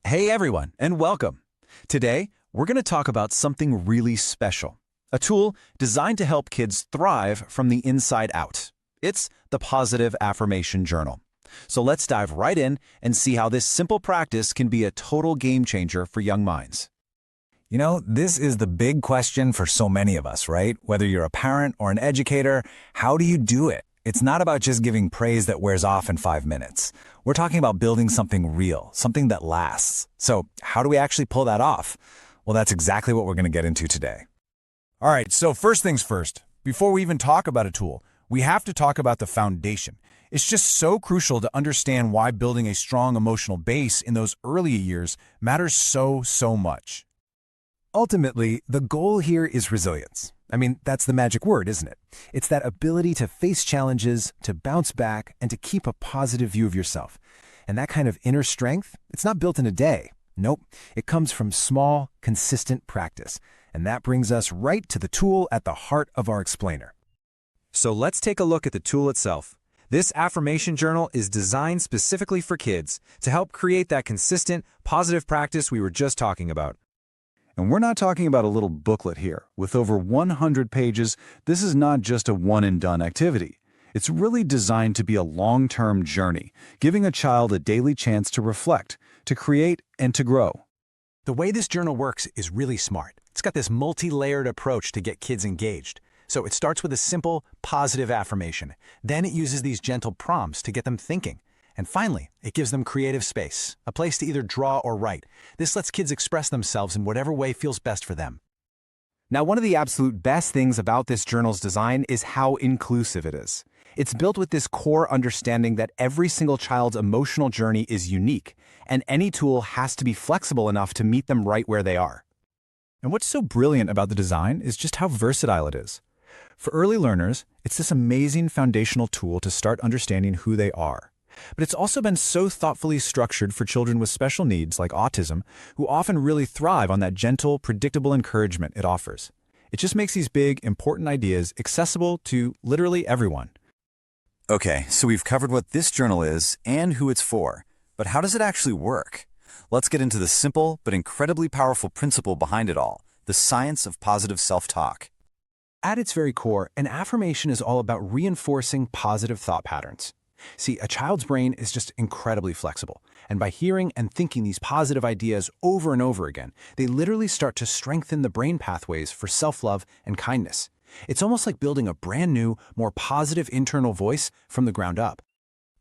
Hey everyone, and welcome. Today, we're going to talk about something really special, a tool designed to help kids thrive from the inside out. It's the Positive Affirmation Journal. So let's dive right in and see how this simple practice can be a total game changer for young minds. You know, this is the big question for so many of us, right? Whether you're a parent or an educator, how do you do it? It's not about just giving praise that wears off in 5 minutes. We're talking about building something real, something that lasts. So how do we actually pull that off? Well, that's exactly what we're going to get into today. All right, so first things first. Before we even talk about a tool, we have to talk about the foundation. It's just so crucial to understand why building a strong emotional base in those early years matters so much. Ultimately, the goal here is resilience. I mean, that's the magic word, isn't it? It's that ability to face challenges, to bounce back, and to keep a positive view of yourself. And that kind of inner strength, it's not built in a day. Nope, it comes from small, consistent practice. And that brings us right to the tool at the heart of our explainer. So let's take a look at the tool itself. This affirmation journal is designed specifically for kids to help create that consistent, positive practice we were just talking about. And we're not talking about a little booklet here. With over 100 pages, this is not just a one-and-done activity. It's really designed to be a long-term journey, giving a child a daily chance to reflect, to create, and to grow. The way this journal works is really smart. It's got this multi-layered approach to get kids engaged. So it starts with a simple, positive affirmation. Then it uses these gentle prompts to get them thinking. And finally, it gives them creative space, a place to either draw or write. This lets kids express themselves in whatever way feels best for them. Now, one of the absolute best things about this journal's design is how inclusive it is. It's built with this core understanding that every single child's emotional journey is unique, and any tool has to be flexible enough to meet them right where they are. And what's so brilliant about the design is just how versatile it is. For early learners, it's this amazing foundational tool to start understanding who they are. But it's also been so thoughtfully structured for children with special needs like autism, who often really thrive on that gentle, predictable encouragement it offers. It just makes these big, important ideas accessible to literally everyone. Okay, so we've covered what this journal is and who it's for. But how does it actually work? Let's get into the simple but incredibly powerful principle behind it all, the science of positive self-talk. At its very core, an affirmation is all about reinforcing positive thought patterns. See, a child's brain is just incredibly flexible, and by hearing and thinking these positive ideas over and over again, they literally start to strengthen the brain pathways for self-love and kindness. It's almost like building a brand new, more positive internal voice from the ground up.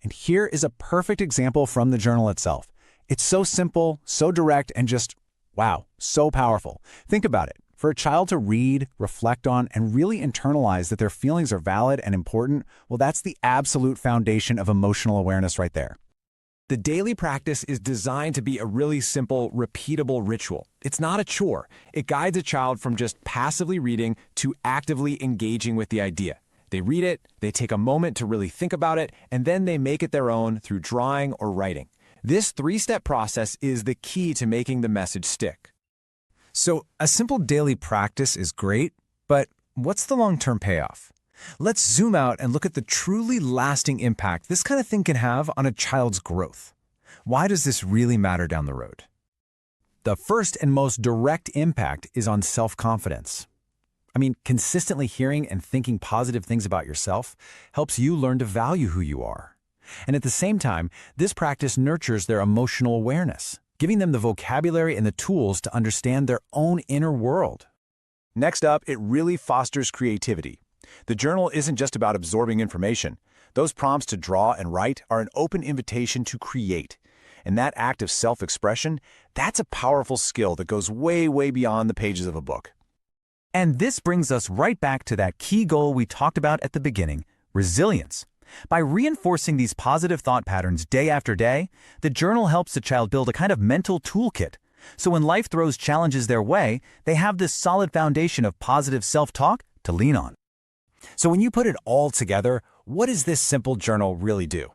And here is a perfect example from the journal itself. It's so simple, so direct, and just, wow, so powerful. Think about it. For a child to read, reflect on, and really internalize that their feelings are valid and important, well, that's the absolute foundation of emotional awareness right there. The daily practice is designed to be a really simple, repeatable ritual. It's not a chore. It guides a child from just passively reading to actively engaging with the idea. They read it, they take a moment to really think about it, and then they make it their own through drawing or writing. This 3-step process is the key to making the message stick. So a simple daily practice is great, but what's the long-term payoff? Let's zoom out and look at the truly lasting impact this kind of thing can have on a child's growth. Why does this really matter down the road? The first and most direct impact is on self-confidence. I mean, consistently hearing and thinking positive things about yourself helps you learn to value who you are. And at the same time, this practice nurtures their emotional awareness, giving them the vocabulary and the tools to understand their own inner world. Next up, it really fosters creativity. The journal isn't just about absorbing information. Those prompts to draw and write are an open invitation to create. And that act of self-expression, that's a powerful skill that goes way beyond the pages of a book. And this brings us right back to that key goal we talked about at the beginning, resilience. By reinforcing these positive thought patterns day after day, the journal helps the child build a kind of mental toolkit. So when life throws challenges their way, they have this solid foundation of positive self-talk to lean on. So when you put it all together, what does this simple journal really do?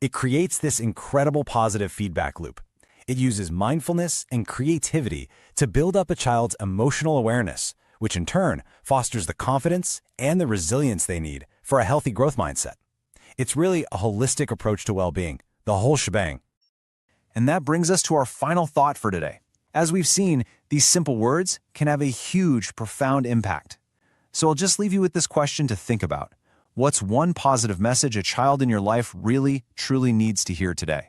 It creates this incredible positive feedback loop. It uses mindfulness and creativity to build up a child's emotional awareness, which in turn fosters the confidence and the resilience they need for a healthy growth mindset. It's really a holistic approach to well-being, the whole shebang. And that brings us to our final thought for today. As we've seen, these simple words can have a huge, profound impact. So I'll just leave you with this question to think about. What's one positive message a child in your life really, truly needs to hear today?